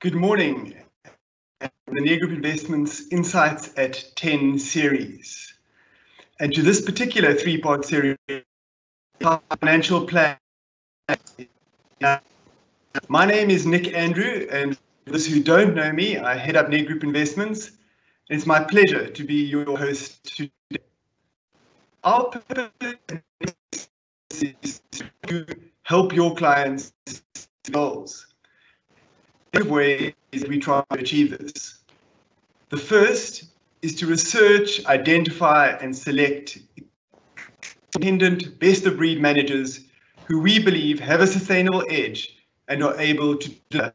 Good morning. The Nedgroup Investments Insights at 10 series. And to this particular three-part series, financial plan. My name is Nick Andrew, and for those who don't know me, I head up Nedgroup Investments. It's my pleasure to be your host today. Our purpose is to help your clients goals. In ways we try to achieve this. The first is to research, identify, and select independent best-of-breed managers who we believe have a sustainable edge and are able to deliver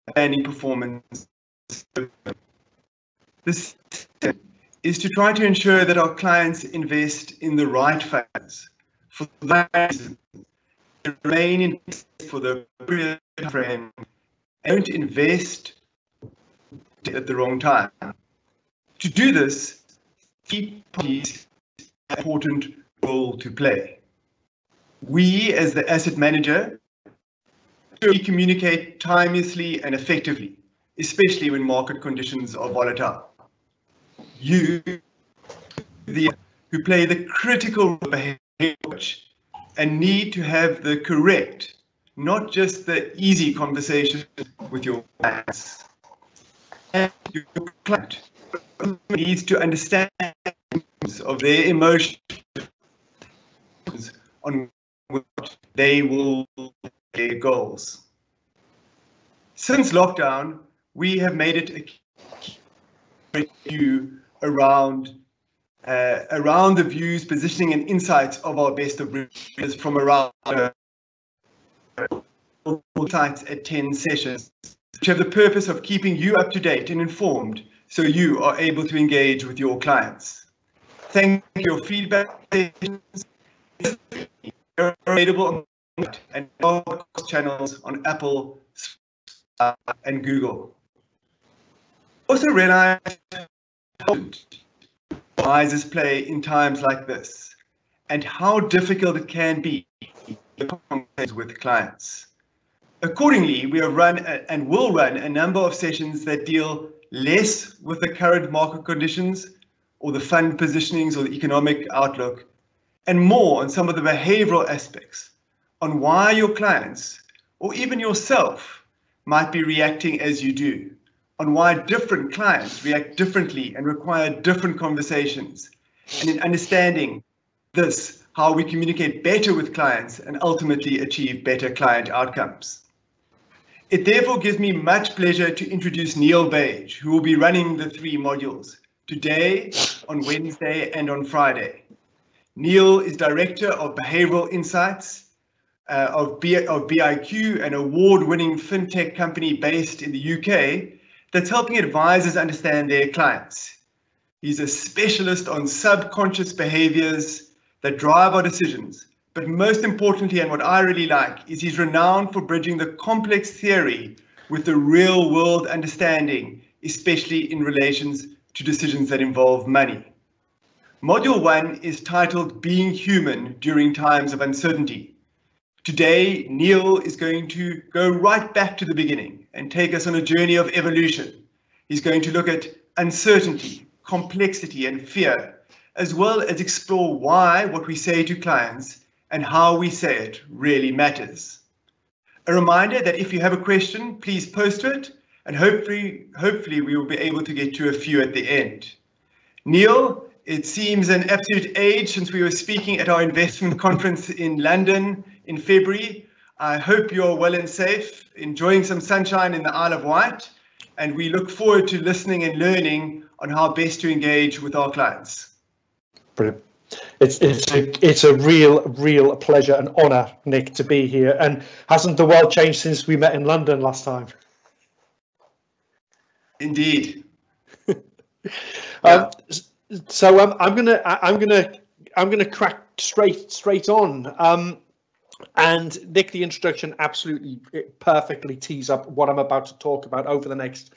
outstanding performance. The second is to try to ensure that our clients invest in the right funds for that reason, to remain in for the appropriate frame. Don't invest at the wrong time. To do this, key parties have an important role to play. We, as the asset manager, communicate timelessly and effectively, especially when market conditions are volatile. You, who play the critical behavior and need to have the correct, not just the easy conversation with your clients. And your client needs to understand of their emotions on what they will their goals. Since lockdown, we have made it a view around the views, positioning, and insights of our best of breeders from around sites at 10 sessions, which have the purpose of keeping you up to date and informed so you are able to engage with your clients. Thank you for your feedback. They're available on and channels on Apple and Google. Also realize how advisors play in times like this and how difficult it can be with clients. Accordingly, we have run and will run a number of sessions that deal less with the current market conditions or the fund positionings or the economic outlook, and more on some of the behavioral aspects on why your clients or even yourself might be reacting as you do, on why different clients react differently and require different conversations, and in understanding this, how we communicate better with clients and ultimately achieve better client outcomes. It therefore gives me much pleasure to introduce Neil Beige, who will be running the three modules today, on Wednesday, and on Friday. Neil is Director of Behavioral Insights of BIQ, an award-winning fintech company based in the UK that's helping advisors understand their clients. He's a specialist on subconscious behaviors that drive our decisions. But most importantly, and what I really like, is he's renowned for bridging the complex theory with the real world understanding, especially in relations to decisions that involve money. Module 1 is titled Being Human During Times of Uncertainty. Today, Neil is going to go right back to the beginning and take us on a journey of evolution. He's going to look at uncertainty, complexity, and fear, as well as explore why what we say to clients and how we say it really matters. A reminder that if you have a question, please post it, and hopefully we will be able to get to a few at the end. Neil, it seems an absolute age since we were speaking at our investment conference in London in February. I hope you're well and safe, enjoying some sunshine in the Isle of Wight, and we look forward to listening and learning on how best to engage with our clients. Brilliant. It's a real pleasure and honour, Nick, to be here. And hasn't the world changed since we met in London last time? Indeed. So I'm gonna crack straight on. And Nick, the introduction absolutely perfectly tees up what I'm about to talk about over the next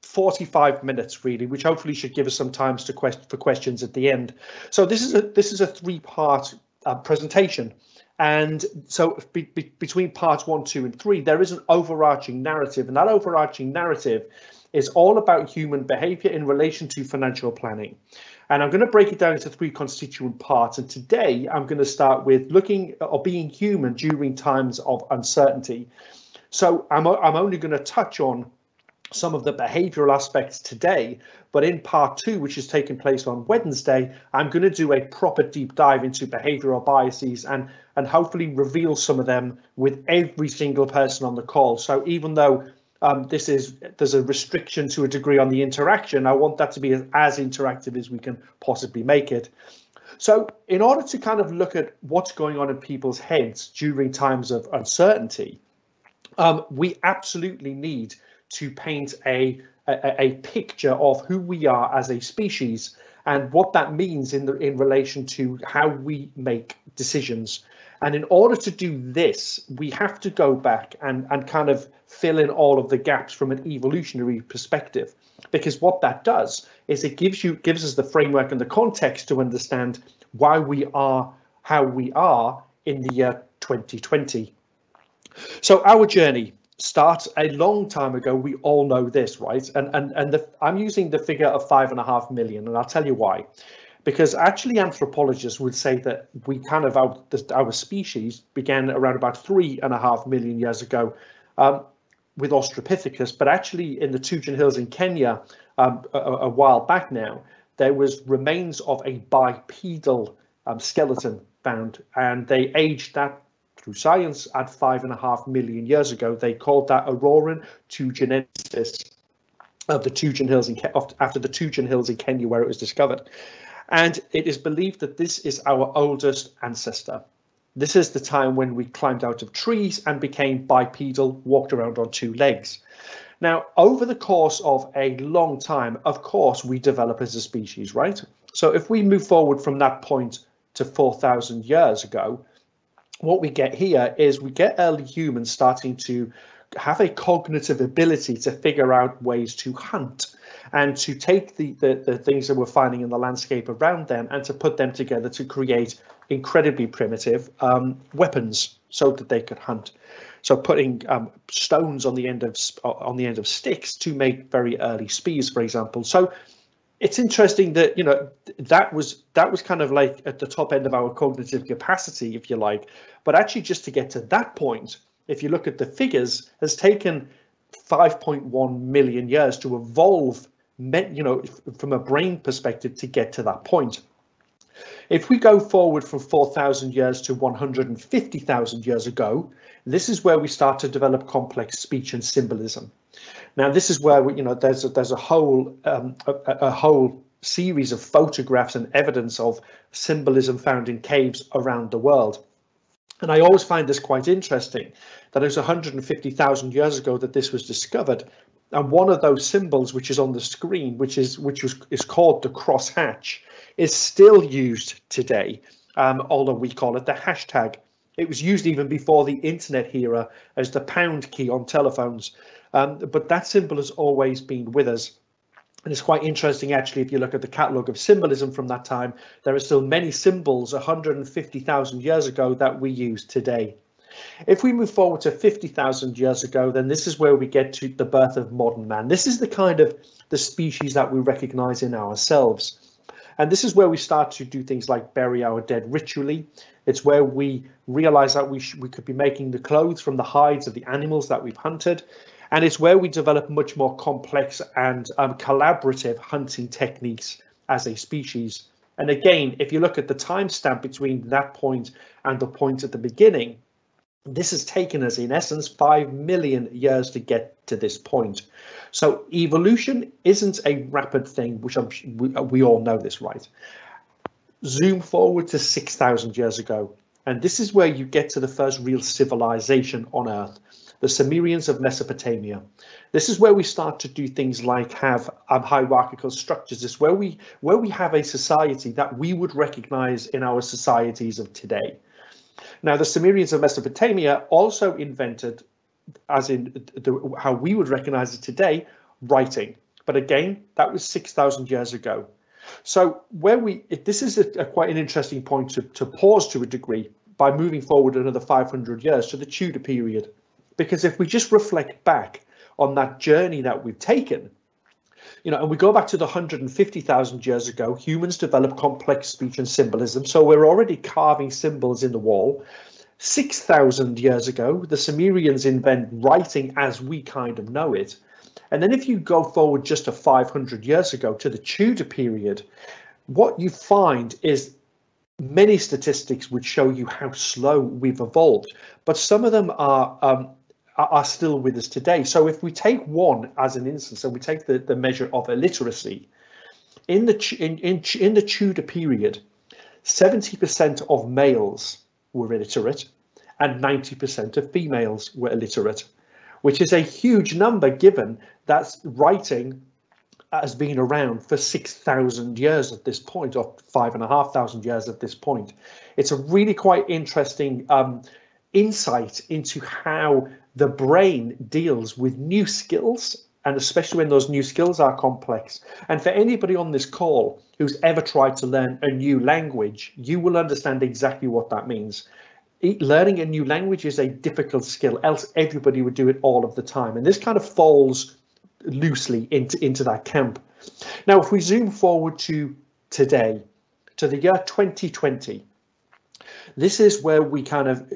45 minutes, really, which hopefully should give us some time for questions at the end. So this is a three-part presentation, And so between parts 1, 2, and 3, there is an overarching narrative, and that overarching narrative is all about human behavior in relation to financial planning. And I'm going to break it down into 3 constituent parts. And today I'm going to start with looking or being human during times of uncertainty. So I'm only going to touch on some of the behavioral aspects today, but in part 2, which is taking place on Wednesday, I'm going to do a proper deep dive into behavioral biases and hopefully reveal some of them with every single person on the call. So even though there's a restriction to a degree on the interaction, I want that to be as interactive as we can possibly make it. So in order to kind of look at what's going on in people's heads during times of uncertainty, we absolutely need to paint a picture of who we are as a species and what that means in relation to how we make decisions. And in order to do this, we have to go back and kind of fill in all of the gaps from an evolutionary perspective, because what that does is it gives us the framework and the context to understand why we are how we are in the year 2020. So our journey starts a long time ago. We all know this, right? And I'm using the figure of 5.5 million, and I'll tell you why. Because actually anthropologists would say that we kind of our species began around about 3.5 million years ago with Australopithecus, but actually in the Tugen Hills in Kenya a while back now, there was remains of a bipedal skeleton found, and they aged that through science at 5.5 million years ago. They called that Auroran tugenensis of the Tugen Hills after the Tugen Hills in Kenya, where it was discovered. And it is believed that this is our oldest ancestor. This is the time when we climbed out of trees and became bipedal, walked around on 2 legs. Now, over the course of a long time, of course, we develop as a species, right? So if we move forward from that point to 4,000 years ago, what we get here is we get early humans starting to have a cognitive ability to figure out ways to hunt and to take the things that we're finding in the landscape around them and to put them together to create incredibly primitive weapons so that they could hunt. So putting stones on the end of sticks to make very early spears, for example. So it's interesting that, you know, that was kind of like at the top end of our cognitive capacity, if you like. But actually, just to get to that point, if you look at the figures, has taken 5.1 million years to evolve, you know, from a brain perspective to get to that point. If we go forward from 4,000 years to 150,000 years ago, this is where we start to develop complex speech and symbolism. Now, this is where we, you know, there's a whole series of photographs and evidence of symbolism found in caves around the world. And I always find this quite interesting that it was 150,000 years ago that this was discovered. And one of those symbols, which is on the screen, which is called the crosshatch, is still used today, although we call it the hashtag. It was used even before the internet era as the pound key on telephones. But that symbol has always been with us. And it's quite interesting, actually, if you look at the catalogue of symbolism from that time, there are still many symbols 150,000 years ago that we use today. If we move forward to 50,000 years ago, then this is where we get to the birth of modern man. This is the kind of the species that we recognize in ourselves. And this is where we start to do things like bury our dead ritually. It's where we realize that we could be making the clothes from the hides of the animals that we've hunted. And it's where we develop much more complex and collaborative hunting techniques as a species. And again, if you look at the timestamp between that point and the point at the beginning, this has taken us, in essence, 5 million years to get to this point. So evolution isn't a rapid thing, which we all know this, right? Zoom forward to 6,000 years ago, and this is where you get to the first real civilization on Earth, the Sumerians of Mesopotamia. This is where we start to do things like have hierarchical structures. This is where we have a society that we would recognize in our societies of today. Now, the Sumerians of Mesopotamia also invented, as in how we would recognize it today, writing. But again, that was 6,000 years ago. So this is quite an interesting point to pause to a degree, by moving forward another 500 years to the Tudor period. Because if we just reflect back on that journey that we've taken, and we go back to the 150,000 years ago, humans developed complex speech and symbolism. So we're already carving symbols in the wall. 6,000 years ago, the Sumerians invent writing as we kind of know it. And then if you go forward just to 500 years ago to the Tudor period, what you find is many statistics would show you how slow we've evolved, but some of them are still with us today. So if we take one as an instance, and we take the measure of illiteracy, in the Tudor period, 70% of males were illiterate and 90% of females were illiterate, which is a huge number given that writing has been around for 6,000 years at this point, or 5,500 years at this point. It's a really quite interesting insight into how the brain deals with new skills, and especially when those new skills are complex. And for anybody on this call who's ever tried to learn a new language, you will understand exactly what that means. Learning a new language is a difficult skill, else everybody would do it all of the time. And this kind of falls loosely into that camp. Now, if we zoom forward to today, to the year 2020, this is where we kind of,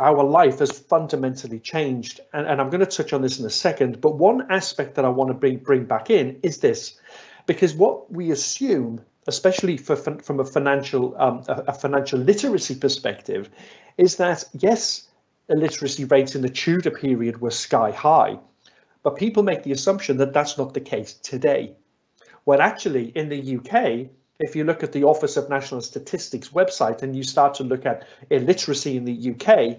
our life has fundamentally changed. And I'm going to touch on this in a second. But one aspect that I want to bring back in is this, because what we assume, especially from a financial literacy perspective, is that, yes, illiteracy rates in the Tudor period were sky high, but people make the assumption that that's not the case today. Well, actually, in the UK, if you look at the Office of National Statistics website and you start to look at illiteracy in the UK,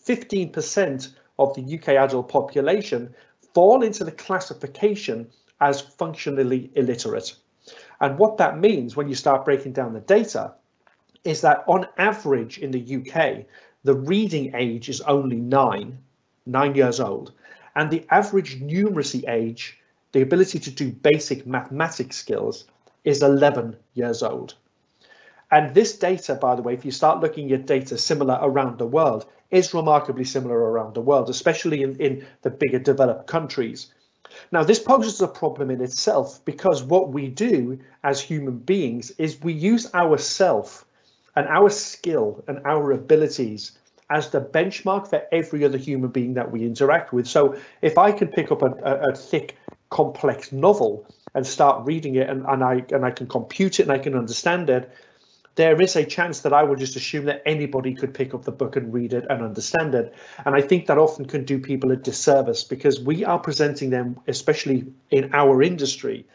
15% of the UK adult population fall into the classification as functionally illiterate. And what that means when you start breaking down the data is that on average in the UK, the reading age is only 9 years old. And the average numeracy age, the ability to do basic mathematics skills, is 11 years old. And this data, by the way, if you start looking at data similar around the world, is remarkably similar around the world, especially in the bigger developed countries. Now, this poses a problem in itself, because what we do as human beings is we use ourself and our skill and our abilities as the benchmark for every other human being that we interact with. So if I can pick up a thick, complex novel and start reading it, and I can compute it and I can understand it, there is a chance that I will just assume that anybody could pick up the book and read it and understand it. And I think that often can do people a disservice, because we are presenting them, especially in our industry,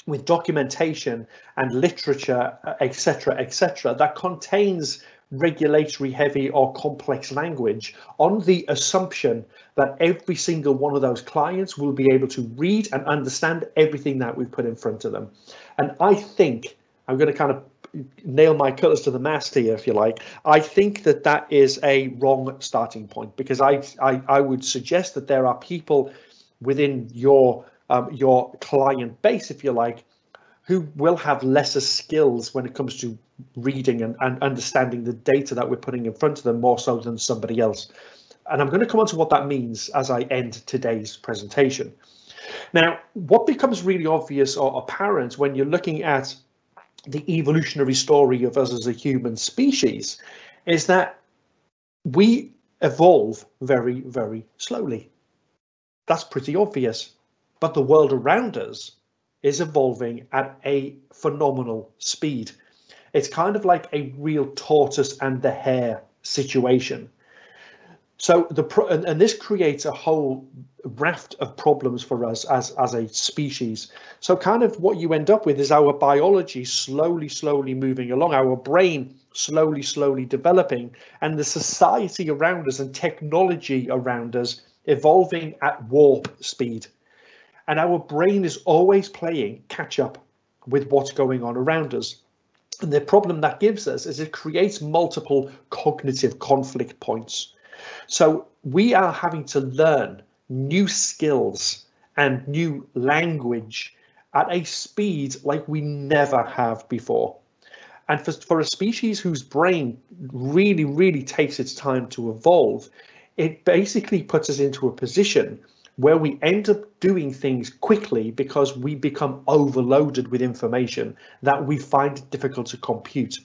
with documentation and literature, etc., that contains regulatory heavy or complex language on the assumption that every single one of those clients will be able to read and understand everything that we've put in front of them. And I think, I'm going to kind of nail my colours to the mast here, if you like, I think that that is a wrong starting point, because I would suggest that there are people within your client base, if you like, who will have lesser skills when it comes to reading and understanding the data that we're putting in front of them, more so than somebody else. And I'm going to come on to what that means as I end today's presentation. Now, what becomes really obvious or apparent when you're looking at the evolutionary story of us as a human species is that we evolve very, very slowly. That's pretty obvious. But the world around us is evolving at a phenomenal speed. It's kind of like a real tortoise and the hare situation. So and this creates a whole raft of problems for us as a species. So kind of what you end up with is our biology slowly moving along, our brain slowly developing, and the society around us and technology around us evolving at warp speed. And our brain is always playing catch up with what's going on around us. And the problem that gives us is it creates multiple cognitive conflict points. So we are having to learn new skills and new language at a speed like we never have before. And for a species whose brain really, really takes its time to evolve, it basically puts us into a position where we end up doing things quickly because we become overloaded with information that we find it difficult to compute.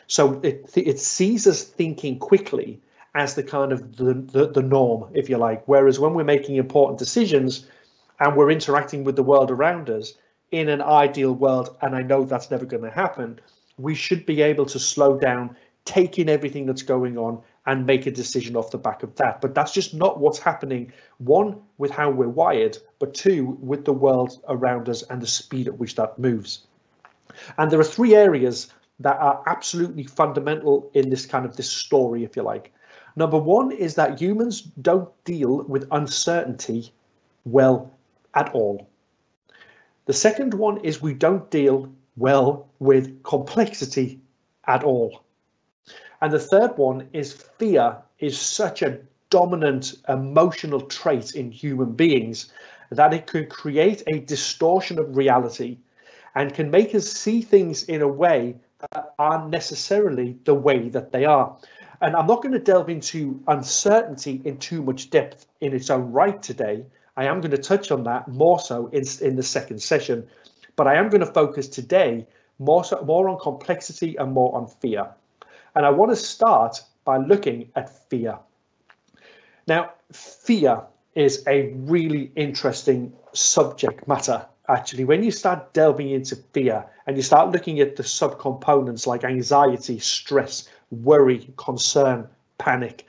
So it sees us thinking quickly as the kind of the norm, if you like. Whereas when we're making important decisions and we're interacting with the world around us in an ideal world, and I know that's never going to happen, we should be able to slow down, take in everything that's going on, and make a decision off the back of that. But that's just not what's happening, one, with how we're wired, but two, with the world around us and the speed at which that moves. And there are three areas that are absolutely fundamental in this story, if you like. Number one is that humans don't deal with uncertainty well at all. The second one is we don't deal well with complexity at all. And the third one is fear is such a dominant emotional trait in human beings that it can create a distortion of reality and can make us see things in a way that aren't necessarily the way that they are. And I'm not going to delve into uncertainty in too much depth in its own right today. I am going to touch on that more so in the second session, but I am going to focus today more on complexity and more on fear. And I want to start by looking at fear. Now, fear is a really interesting subject matter. Actually, when you start delving into fear and you start looking at the subcomponents like anxiety, stress, worry, concern, panic,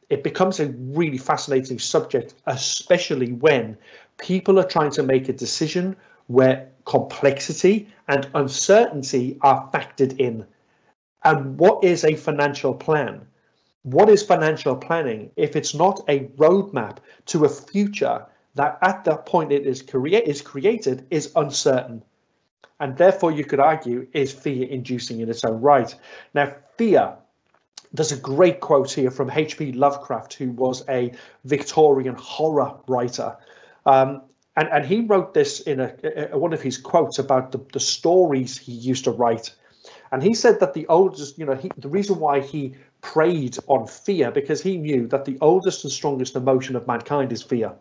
it becomes a really fascinating subject, especially when people are trying to make a decision where complexity and uncertainty are factored in. And what is a financial plan? What is financial planning if it's not a roadmap to a future that at the point it is created is uncertain? And therefore you could argue is fear inducing in its own right. Now, fear, there's a great quote here from H.P. Lovecraft, who was a Victorian horror writer. And he wrote this in one of his quotes about the stories he used to write. And he said that the oldest, the reason why he preyed on fear, because he knew that the oldest and strongest emotion of mankind is fear.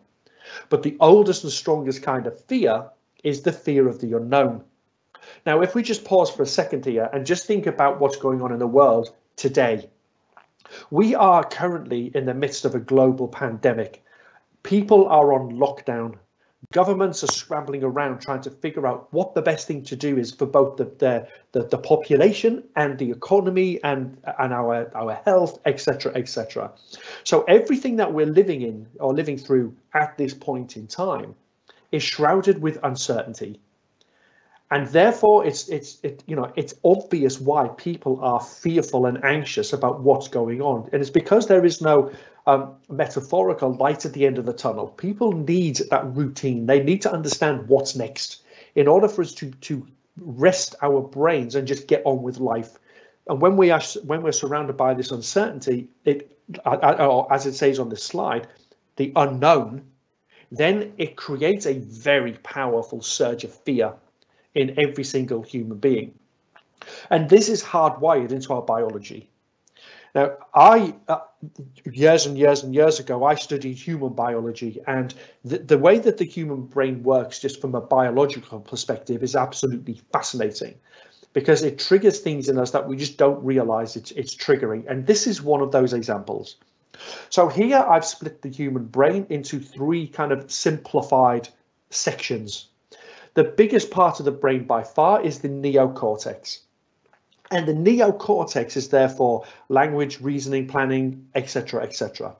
But the oldest and strongest kind of fear is the fear of the unknown. Now, if we just pause for a second here and just think about what's going on in the world today, we are currently in the midst of a global pandemic. People are on lockdown. Governments are scrambling around trying to figure out what the best thing to do is for both the population and the economy and our health, etc., etc. So everything that we're living in or living through at this point in time is shrouded with uncertainty. And therefore, it's obvious why people are fearful and anxious about what's going on. And it's because there is no metaphorical light at the end of the tunnel. People need that routine. They need to understand what's next in order for us to rest our brains and just get on with life. And when we're surrounded by this uncertainty, as it says on this slide, the unknown, then it creates a very powerful surge of fear in every single human being. And this is hardwired into our biology. Now, years and years and years ago, I studied human biology, and the way that the human brain works just from a biological perspective is absolutely fascinating, because it triggers things in us that we just don't realize it's triggering. And this is one of those examples. So here I've split the human brain into three kind of simplified sections. The biggest part of the brain by far is the neocortex. And the neocortex is therefore language, reasoning, planning, etc., etc.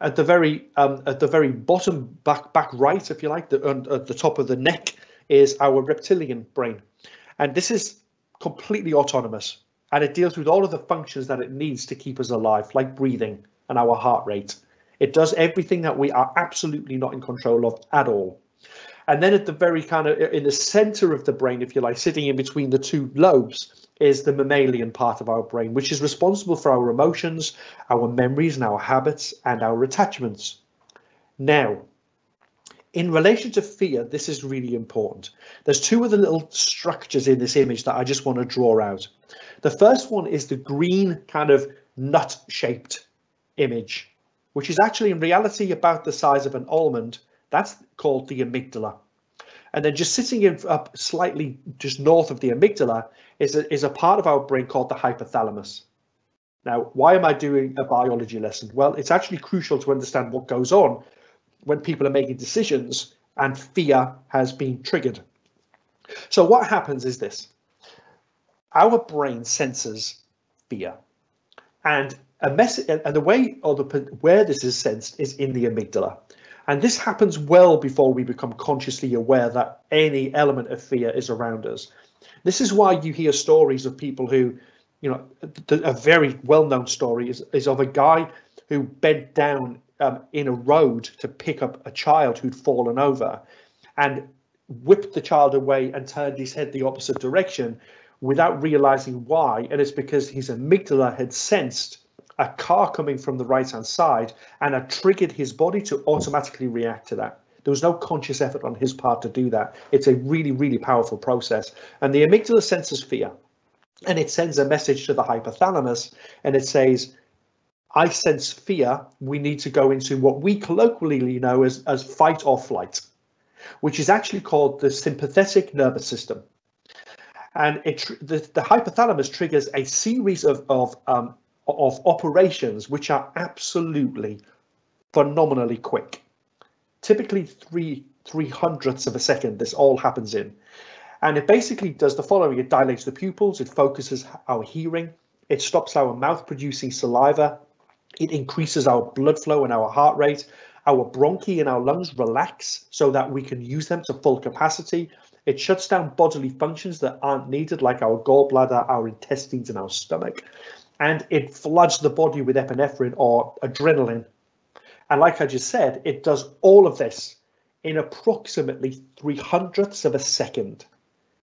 At the very bottom, back right, if you like, at the top of the neck is our reptilian brain. And this is completely autonomous. And it deals with all of the functions that it needs to keep us alive, like breathing and our heart rate. It does everything that we are absolutely not in control of at all. And then at the very kind of in the center of the brain, if you like, sitting in between the two lobes, is the mammalian part of our brain, which is responsible for our emotions, our memories and our habits and our attachments. Now, in relation to fear, this is really important. There's two other little structures in this image that I just want to draw out. The first one is the green kind of nut-shaped image, which is actually in reality about the size of an almond. That's called the amygdala. And then just sitting up slightly just north of the amygdala is a part of our brain called the hypothalamus. Now, why am I doing a biology lesson? Well, it's actually crucial to understand what goes on when people are making decisions and fear has been triggered. So what happens is this. Our brain senses fear, and a message, and the way or where this is sensed is in the amygdala. And this happens well before we become consciously aware that any element of fear is around us. This is why you hear stories of people who, a very well-known story is of a guy who bent down in a road to pick up a child who'd fallen over and whipped the child away and turned his head the opposite direction without realizing why. And it's because his amygdala had sensed a car coming from the right-hand side and had triggered his body to automatically react to that. There was no conscious effort on his part to do that. It's a really, really powerful process. And the amygdala senses fear, and it sends a message to the hypothalamus, and it says, I sense fear. We need to go into what we colloquially know as fight or flight, which is actually called the sympathetic nervous system. And the hypothalamus triggers a series of operations which are absolutely phenomenally quick. Typically 3/300ths of a second this all happens in. And it basically does the following. It dilates the pupils, it focuses our hearing, it stops our mouth producing saliva, it increases our blood flow and our heart rate, our bronchi and our lungs relax so that we can use them to full capacity. It shuts down bodily functions that aren't needed, like our gallbladder, our intestines and our stomach. And it floods the body with epinephrine or adrenaline. And like I just said, it does all of this in approximately 3/100ths of a second.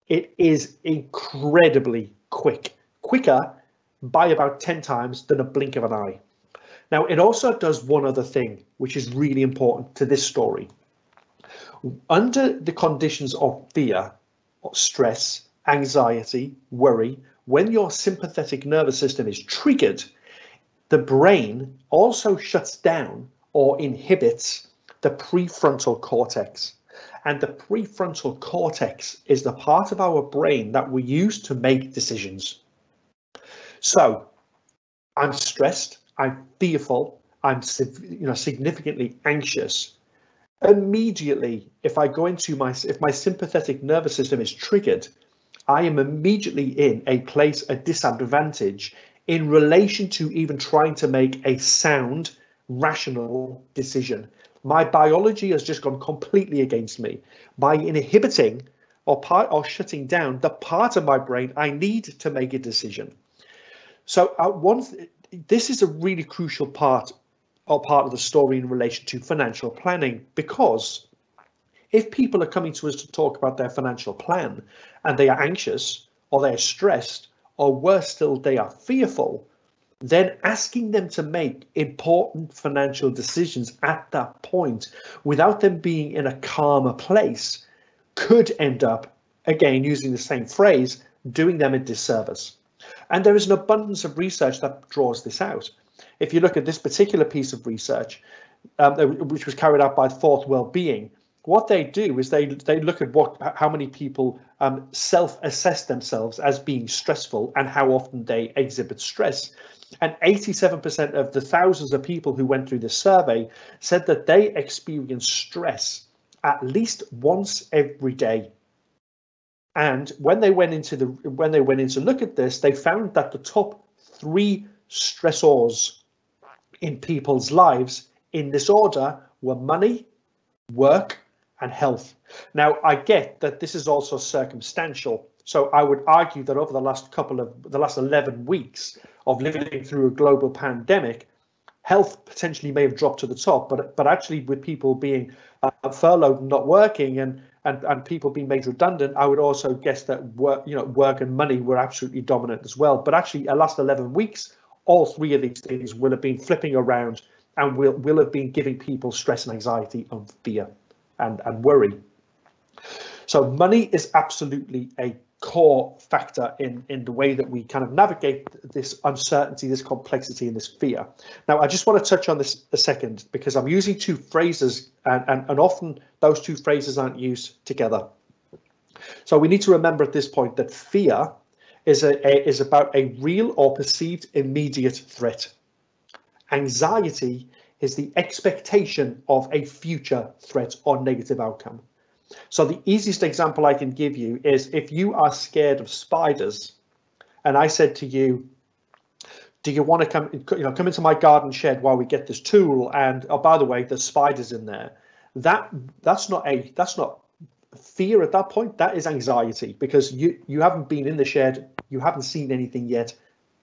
It is incredibly quick, quicker by about 10 times than a blink of an eye. Now, it also does one other thing, which is really important to this story. Under the conditions of fear, stress, anxiety, worry, when your sympathetic nervous system is triggered, the brain also shuts down or inhibits the prefrontal cortex. And the prefrontal cortex is the part of our brain that we use to make decisions. So I'm stressed, I'm fearful, I'm significantly anxious. Immediately, if my sympathetic nervous system is triggered, I am immediately in a disadvantage in relation to even trying to make a sound, rational decision. My biology has just gone completely against me by inhibiting or shutting down the part of my brain I need to make a decision. So this is a really crucial part of the story in relation to financial planning, because if people are coming to us to talk about their financial plan and they are anxious or they are stressed, or worse still, they are fearful, then asking them to make important financial decisions at that point without them being in a calmer place could end up, again, using the same phrase, doing them a disservice. And there is an abundance of research that draws this out. If you look at this particular piece of research, which was carried out by Fourth Wellbeing, what they do is they look at how many people self-assess themselves as being stressful and how often they exhibit stress. And 87% of the thousands of people who went through this survey said that they experience stress at least once every day. And when they went in to look at this, they found that the top 3 stressors in people's lives in this order were money, work, and health. Now, I get that this is also circumstantial. So I would argue that over the last 11 weeks of living through a global pandemic, health potentially may have dropped to the top, but actually with people being furloughed and not working and people being made redundant, I would also guess that work and money were absolutely dominant as well. But actually, the last 11 weeks, all 3 of these things will have been flipping around and will have been giving people stress and anxiety and fear and worry. So money is absolutely a core factor in the way that we kind of navigate this uncertainty, this complexity, and this fear. Now, I just want to touch on this a second, because I'm using two phrases, and often those two phrases aren't used together. So we need to remember at this point that fear is about a real or perceived immediate threat. Anxiety is the expectation of a future threat or negative outcome. So the easiest example I can give you is if you are scared of spiders, and I said to you, do you want to come into my garden shed while we get this tool? And oh, by the way, there's spiders in there. That's not fear at that point. That is anxiety, because you haven't been in the shed, you haven't seen anything yet.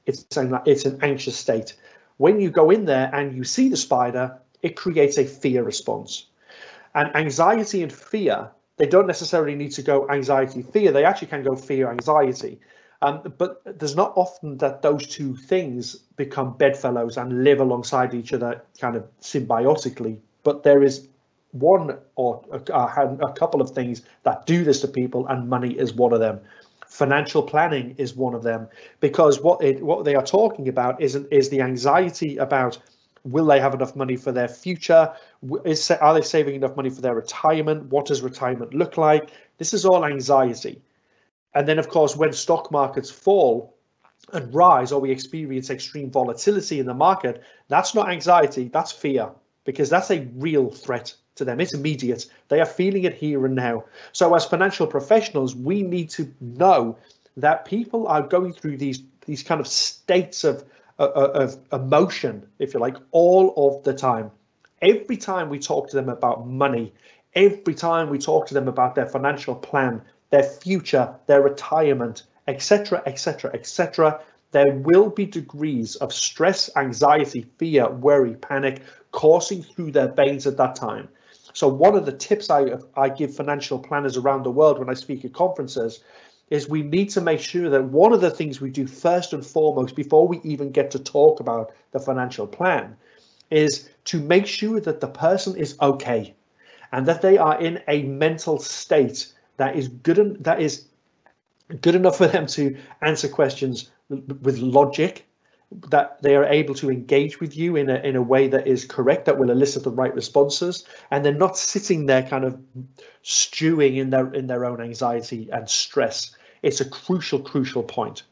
It's an anxious state. When you go in there and you see the spider, it creates a fear response. And anxiety and fear, they don't necessarily need to go anxiety, fear. They actually can go fear, anxiety. But there's not often that those two things become bedfellows and live alongside each other kind of symbiotically. But there is one or a couple of things that do this to people, and money is one of them. Financial planning is one of them, because what they are talking about is the anxiety about, will they have enough money for their future? Are they saving enough money for their retirement? What does retirement look like? This is all anxiety. And then, of course, when stock markets fall and rise, or we experience extreme volatility in the market, that's not anxiety, that's fear, because that's a real threat to them. It's immediate. They are feeling it here and now. So as financial professionals, we need to know that people are going through these kind of states of emotion, if you like, all of the time. Every time we talk to them about money, every time we talk to them about their financial plan, their future, their retirement, etc., etc., etc., there will be degrees of stress, anxiety, fear, worry, panic coursing through their veins at that time. So one of the tips I give financial planners around the world when I speak at conferences is we need to make sure that one of the things we do first and foremost before we even get to talk about the financial plan is to make sure that the person is okay and that they are in a mental state that is good enough for them to answer questions with logic, that they are able to engage with you in a way that is correct, that will elicit the right responses, and they're not sitting there kind of stewing in their own anxiety and stress. It's a crucial point.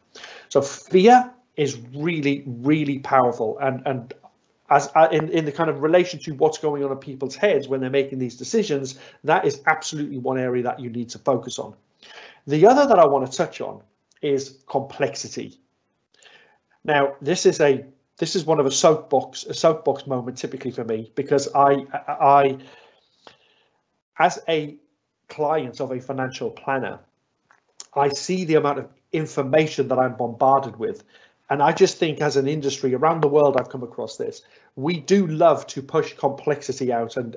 So fear is really, really powerful, and as in the kind of relation to what's going on in people's heads when they're making these decisions, that is absolutely one area that you need to focus on. The other that I want to touch on is complexity. Now, this is one of a soapbox moment typically for me, because I as a client of a financial planner, I see the amount of information that I'm bombarded with. And I just think as an industry around the world, I've come across this. We do love to push complexity out and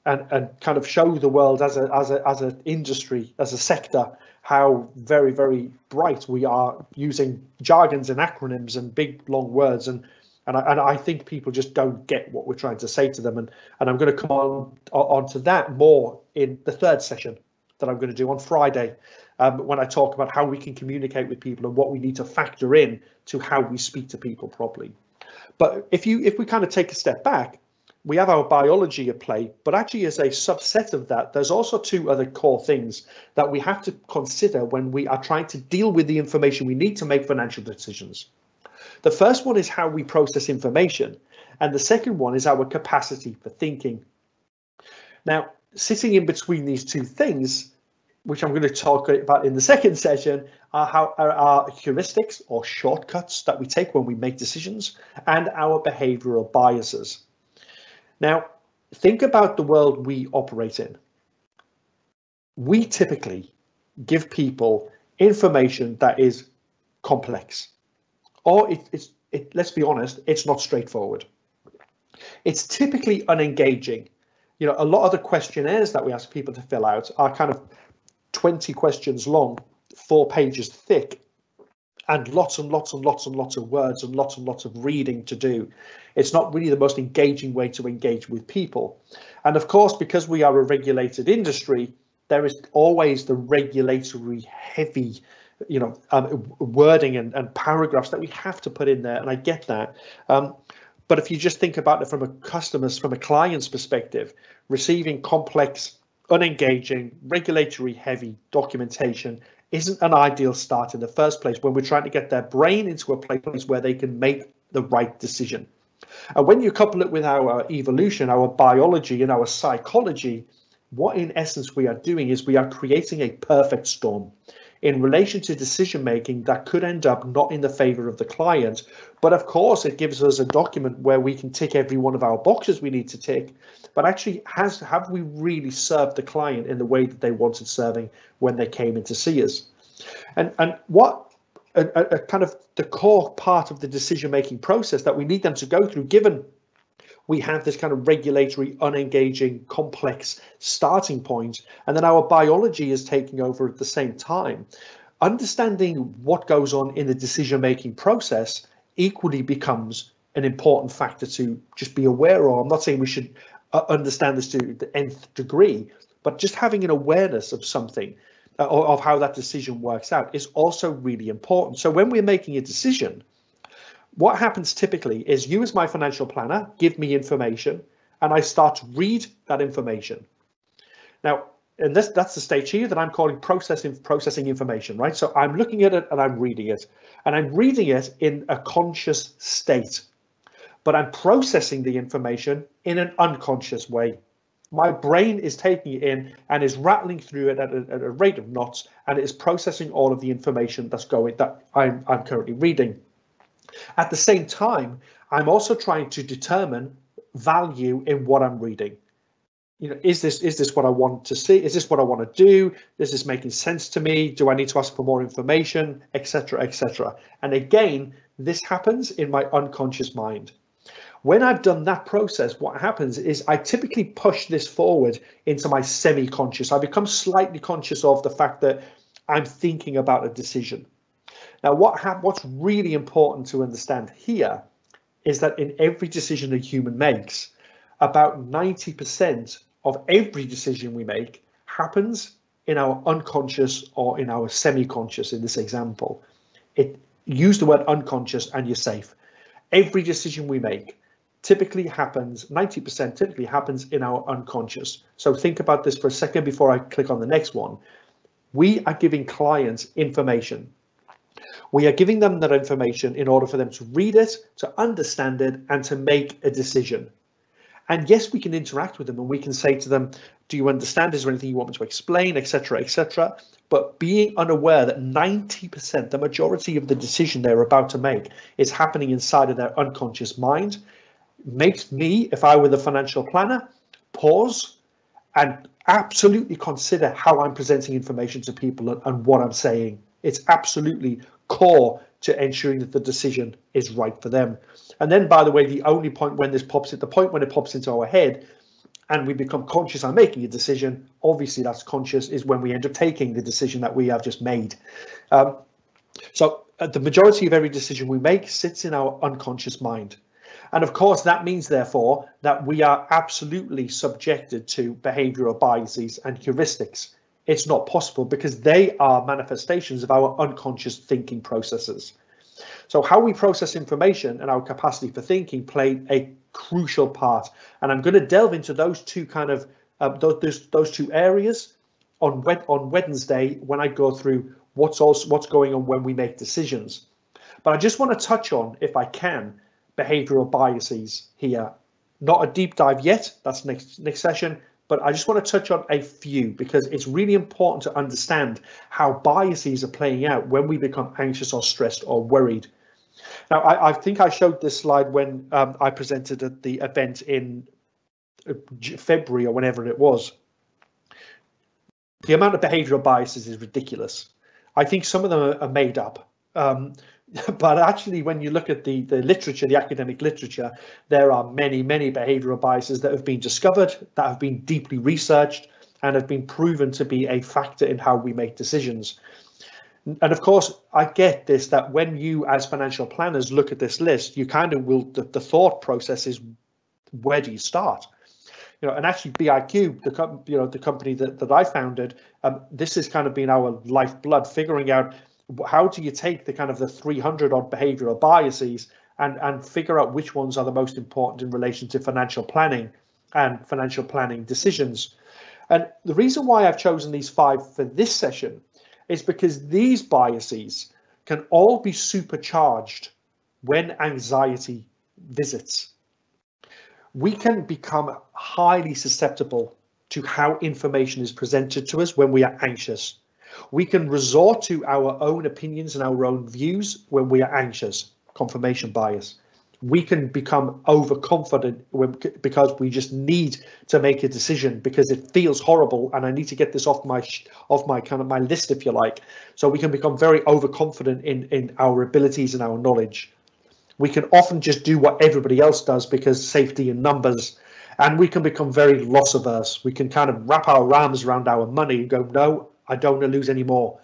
kind of show the world as an industry, as a sector, how very, very bright we are using jargons and acronyms and big long words, and I think people just don't get what we're trying to say to them, and I'm going to come on to that more in the third session that I'm going to do on Friday, when I talk about how we can communicate with people and what we need to factor in to how we speak to people properly. But if we kind of take a step back, we have our biology at play, but actually as a subset of that, there's also two other core things that we have to consider when we are trying to deal with the information we need to make financial decisions. The first one is how we process information, and the second one is our capacity for thinking. Now, sitting in between these two things, which I'm going to talk about in the second session, are our heuristics or shortcuts that we take when we make decisions, and our behavioral biases. Now, think about the world we operate in. We typically give people information that is complex, or let's be honest, it's not straightforward. It's typically unengaging. You know, a lot of the questionnaires that we ask people to fill out are kind of 20 questions long, 4 pages thick, and lots and lots of words and lots of reading to do. It's not really the most engaging way to engage with people. And of course, because we are a regulated industry, there is always the regulatory heavy, wording and paragraphs that we have to put in there, and I get that. But if you just think about it from a client's perspective, receiving complex, unengaging, regulatory heavy documentation isn't an ideal start in the first place when we're trying to get their brain into a place where they can make the right decision. And when you couple it with our evolution, our biology and our psychology, what in essence we are doing is we are creating a perfect storm in relation to decision making that could end up not in the favor of the client. But of course, it gives us a document where we can tick every one of our boxes we need to tick. But actually, have we really served the client in the way that they wanted serving when they came in to see us? And what a kind of the core part of the decision making process that we need them to go through, given we have this kind of regulatory, unengaging, complex starting point, and then our biology is taking over at the same time. Understanding what goes on in the decision-making process equally becomes an important factor to just be aware of. I'm not saying we should understand this to the nth degree, but just having an awareness of something, of how that decision works out, is also really important. So when we're making a decision, what happens typically is you as my financial planner give me information and I start to read that information. Now, and that's the stage here that I'm calling processing information, right? So I'm looking at it and I'm reading it, and I'm reading it in a conscious state, but I'm processing the information in an unconscious way. My brain is taking it in and is rattling through it at a rate of knots, and it is processing all of the information that I'm currently reading. At the same time, I'm also trying to determine value in what I'm reading. Is this what I want to see? Is this what I want to do? Is this making sense to me? Do I need to ask for more information, etc., etc.? And again, this happens in my unconscious mind. When I've done that process, what happens is I typically push this forward into my semi-conscious. I become slightly conscious of the fact that I'm thinking about a decision. Now, what's really important to understand here is that in every decision a human makes, about 90% of every decision we make happens in our unconscious or in our semi-conscious in this example. Use the word unconscious and you're safe. Every decision we make typically happens, 90% typically happens in our unconscious. So think about this for a second before I click on the next one. We are giving clients information. We are giving them that information in order for them to read it, to understand it, and to make a decision. And yes, we can interact with them and we can say to them, do you understand? Is there anything you want me to explain, etc., etc. But being unaware that 90%, the majority of the decision they're about to make, is happening inside of their unconscious mind, makes me, if I were the financial planner, pause and absolutely consider how I'm presenting information to people and what I'm saying. It's absolutely core to ensuring that the decision is right for them. And then, by the way, the only point when this pops at the point when it pops into our head and we become conscious I'm making a decision, obviously that's conscious, is when we end up taking the decision that we have just made. So the majority of every decision we make sits in our unconscious mind. And of course, that means, therefore, that we are absolutely subjected to behavioral biases and heuristics. It's not possible because they are manifestations of our unconscious thinking processes. So how we process information and our capacity for thinking play a crucial part. And I'm going to delve into those two kind of those two areas on Wednesday when I go through what's going on when we make decisions. But I just want to touch on, if I can, behavioral biases here. Not a deep dive yet. That's next session. But I just want to touch on a few because it's really important to understand how biases are playing out when we become anxious or stressed or worried. Now, I think I showed this slide when I presented at the event in February or whenever it was. The amount of behavioral biases is ridiculous. I think some of them are made up. But actually, when you look at the literature, the academic literature, there are many behavioral biases that have been discovered, that have been deeply researched, and have been proven to be a factor in how we make decisions. And of course, I get this, that when you as financial planners look at this list, you kind of will, the thought process is, where do you start? and actually BIQ, the company that I founded, this has kind of been our lifeblood, figuring out how do you take the kind of the 300 odd behavioral biases and figure out which ones are the most important in relation to financial planning and financial planning decisions. And the reason why I've chosen these 5 for this session is because these biases can all be supercharged when anxiety visits. We can become highly susceptible to how information is presented to us when we are anxious. We can resort to our own opinions and our own views when we are anxious, confirmation bias. We can become overconfident because we just need to make a decision because it feels horrible and I need to get this off my kind of my list, if you like. So we can become very overconfident in our abilities and our knowledge. We can often just do what everybody else does because safety in numbers, and we can become very loss averse. We can kind of wrap our arms around our money and go, no, I don't want to lose any more.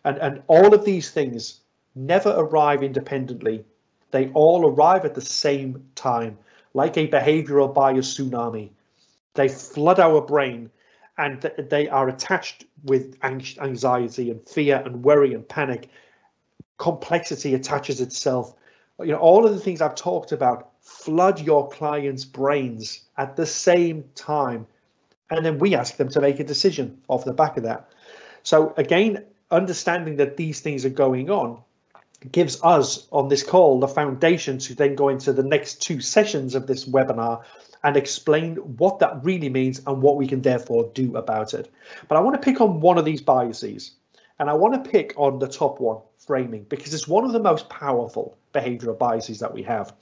And all of these things never arrive independently. They all arrive at the same time, like a behavioral bias tsunami. They flood our brain and they are attached with anxiety and fear and worry and panic. Complexity attaches itself. All of the things I've talked about flood your clients' brains at the same time. And then we ask them to make a decision off the back of that. So again, understanding that these things are going on gives us on this call the foundation to then go into the next 2 sessions of this webinar and explain what that really means and what we can therefore do about it. But I want to pick on one of these biases, and I want to pick on the top one, framing, because it's one of the most powerful behavioral biases that we have.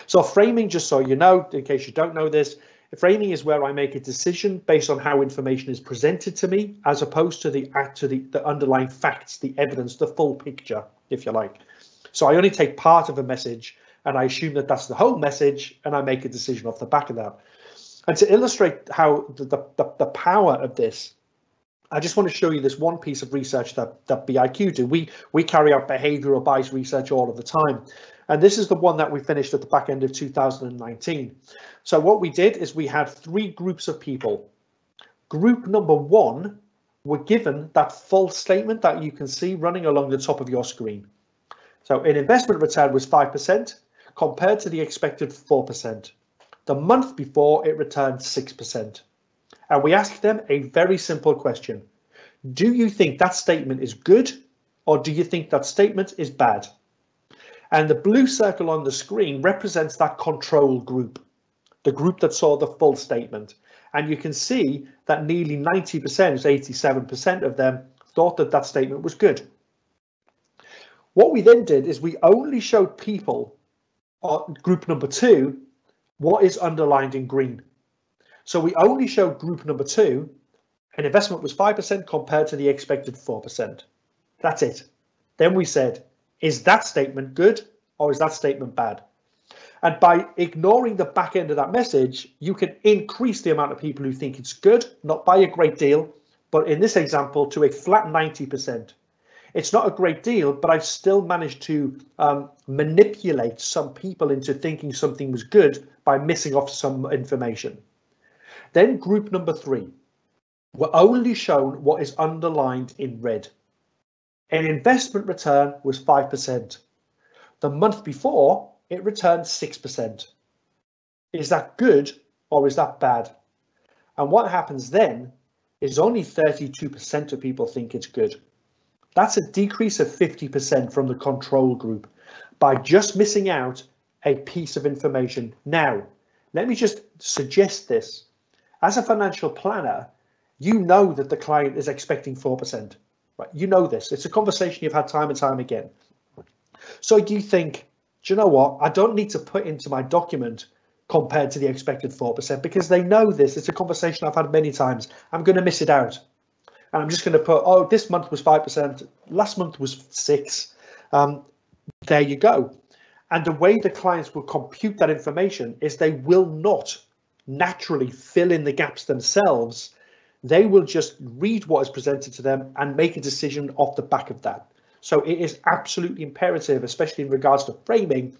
So framing, just so you know, in case you don't know this, framing is where I make a decision based on how information is presented to me, as opposed to the underlying facts, the evidence, the full picture, if you like. So I only take part of a message and I assume that that's the whole message and I make a decision off the back of that. And to illustrate how the power of this, I just want to show you this one piece of research that BIQ do. We carry out behavioral bias research all of the time. And this is the one that we finished at the back end of 2019. So what we did is we had 3 groups of people. Group number 1 were given that full statement that you can see running along the top of your screen. So an investment return was 5% compared to the expected 4%. The month before, it returned 6%. And we asked them a very simple question. Do you think that statement is good, or do you think that statement is bad? And the blue circle on the screen represents that control group, the group that saw the full statement. And you can see that nearly 90%, 87% of them thought that that statement was good. What we then did is we only showed people, group number 2, what is underlined in green. So we only showed group number 2, an investment was 5% compared to the expected 4%. That's it. Then we said, is that statement good or is that statement bad? And by ignoring the back end of that message, you can increase the amount of people who think it's good, not by a great deal, but in this example, to a flat 90%. It's not a great deal, but I've still managed to manipulate some people into thinking something was good by missing off some information. Then group number 3 were only shown what is underlined in red. An investment return was 5%. The month before, it returned 6%. Is that good or is that bad? And what happens then is only 32% of people think it's good. That's a decrease of 50% from the control group by just missing out a piece of information. Now, let me just suggest this. As a financial planner, you know that the client is expecting 4%. Right? You know this. It's a conversation you've had time and time again. So you think, do you know what? I don't need to put into my document compared to the expected 4% because they know this. It's a conversation I've had many times. I'm going to miss it out. And I'm just going to put, oh, this month was 5%. Last month was 6%. There you go. And the way the clients will compute that information is they will not naturally fill in the gaps themselves. They will just read what is presented to them and make a decision off the back of that. So it is absolutely imperative, especially in regards to framing,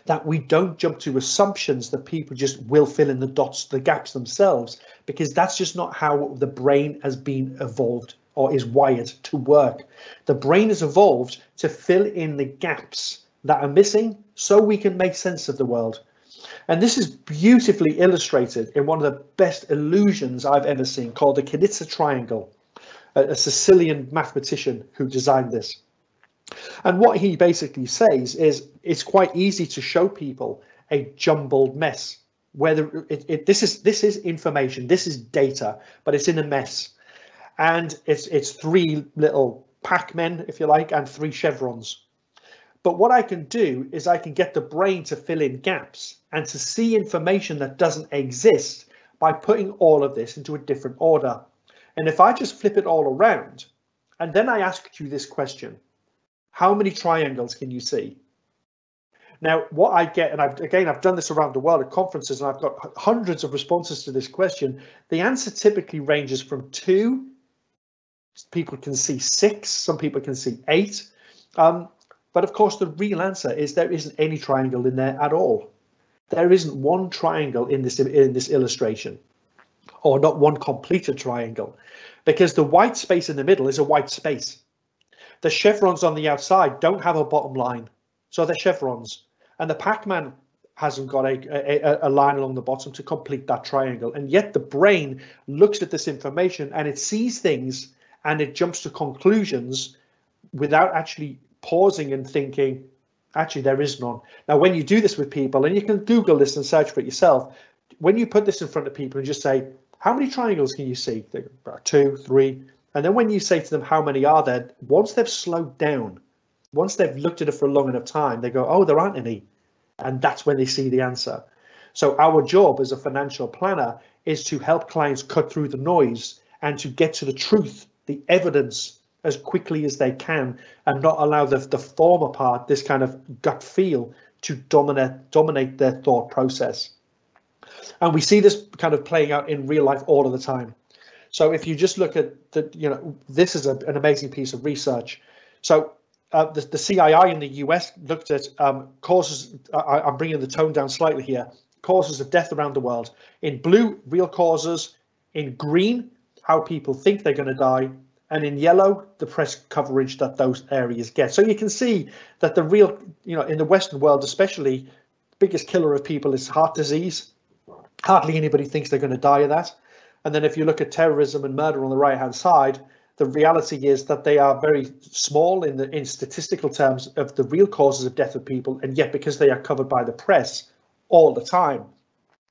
that we don't jump to assumptions that people just will fill in the dots, the gaps themselves, because that's just not how the brain has been evolved or is wired to work. The brain is evolved to fill in the gaps that are missing so we can make sense of the world. And this is beautifully illustrated in one of the best illusions I've ever seen, called the Kanitsa triangle, a Sicilian mathematician who designed this. And what he basically says is it's quite easy to show people a jumbled mess, where this is information, this is data, but it's in a mess. And it's three little Pac-Men, if you like, and three chevrons. But what I can do is I can get the brain to fill in gaps and to see information that doesn't exist by putting all of this into a different order. And if I just flip it all around, and then I ask you this question, how many triangles can you see? Now, what I get, and I've done this around the world at conferences, and I've got hundreds of responses to this question. The answer typically ranges from 2, people can see 6, some people can see 8. But of course, the real answer is there isn't any triangle in there at all. There isn't one triangle in this illustration, or not one completed triangle, because the white space in the middle is a white space. The chevrons on the outside don't have a bottom line, so they're chevrons. And the Pac-Man hasn't got a line along the bottom to complete that triangle. And yet the brain looks at this information and it sees things and it jumps to conclusions without actually pausing and thinking, actually, there is none. Now, when you do this with people, and you can Google this and search for it yourself, when you put this in front of people and just say, how many triangles can you see? They go, about 2, 3. And then when you say to them, how many are there? Once they've slowed down, once they've looked at it for a long enough time, they go, oh, there aren't any. And that's when they see the answer. So our job as a financial planner is to help clients cut through the noise and to get to the truth, the evidence, as quickly as they can, and not allow the former part, this kind of gut feel, to dominate their thought process. And we see this kind of playing out in real life all of the time. So if you just look at this is an amazing piece of research. So the CII in the US looked at causes. I'm bringing the tone down slightly here. Causes of death around the world. In blue, real causes. In green, how people think they're going to die. And in yellow, the press coverage that those areas get. So you can see that the real, in the Western world especially, biggest killer of people is heart disease. Hardly anybody thinks they're going to die of that. And then if you look at terrorism and murder on the right-hand side, the reality is that they are very small in statistical terms of the real causes of death of people. And yet, because they are covered by the press all the time,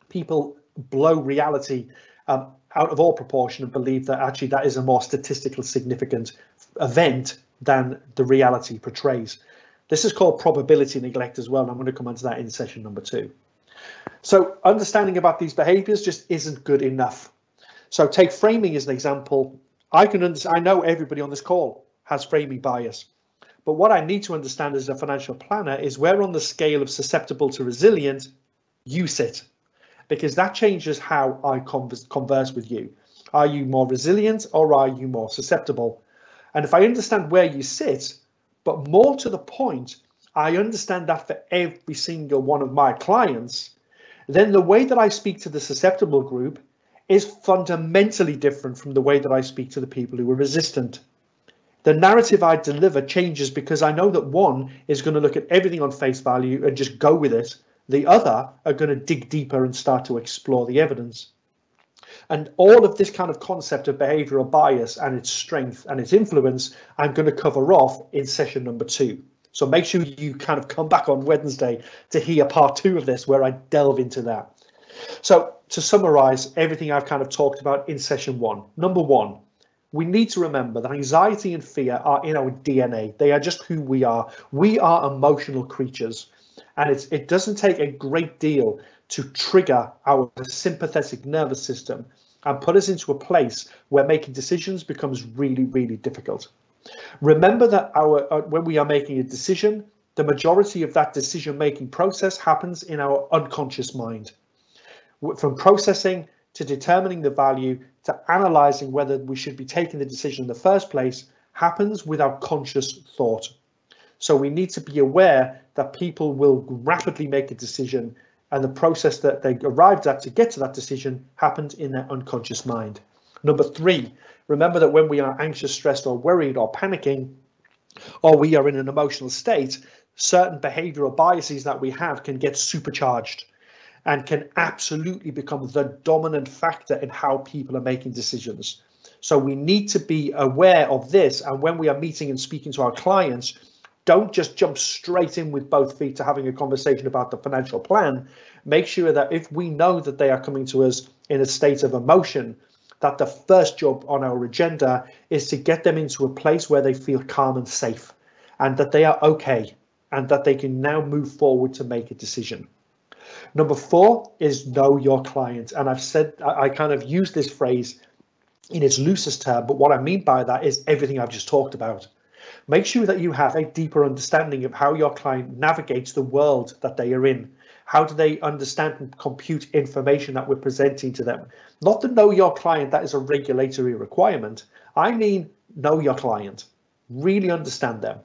people blow reality out of all proportion and believe that actually that is a more statistically significant event than the reality portrays. This is called probability neglect as well, and I'm going to come on to that in session number 2. So understanding about these behaviours just isn't good enough. So take framing as an example. I know everybody on this call has framing bias, but what I need to understand as a financial planner is where on the scale of susceptible to resilient you sit, because that changes how I converse with you. Are you more resilient or are you more susceptible? And if I understand where you sit, but more to the point, I understand that for every single one of my clients, then the way that I speak to the susceptible group is fundamentally different from the way that I speak to the people who are resistant. The narrative I deliver changes because I know that one is going to look at everything on face value and just go with it. The other are going to dig deeper and start to explore the evidence. And all of this kind of concept of behavioural bias and its strength and its influence, I'm going to cover off in session number 2. So make sure you kind of come back on Wednesday to hear part 2 of this, where I delve into that. So to summarise everything I've kind of talked about in session 1, number 1, we need to remember that anxiety and fear are in our DNA. They are just who we are. We are emotional creatures. And it doesn't take a great deal to trigger our sympathetic nervous system and put us into a place where making decisions becomes really, really difficult. Remember that when we are making a decision, the majority of that decision-making process happens in our unconscious mind. From processing to determining the value to analysing whether we should be taking the decision in the first place happens without conscious thought. So we need to be aware that people will rapidly make a decision, and the process that they arrived at to get to that decision happened in their unconscious mind. Number 3, remember that when we are anxious, stressed, or worried, or panicking, or we are in an emotional state, certain behavioral biases that we have can get supercharged and can absolutely become the dominant factor in how people are making decisions. So we need to be aware of this, and when we are meeting and speaking to our clients, don't just jump straight in with both feet to having a conversation about the financial plan. Make sure that if we know that they are coming to us in a state of emotion, that the first job on our agenda is to get them into a place where they feel calm and safe, and that they are okay, and that they can now move forward to make a decision. Number 4 is know your client. And I've said, I kind of use this phrase in its loosest term, but what I mean by that is everything I've just talked about. Make sure that you have a deeper understanding of how your client navigates the world that they are in. How do they understand and compute information that we're presenting to them? Not to know your client, that is a regulatory requirement. I mean, know your client, really understand them.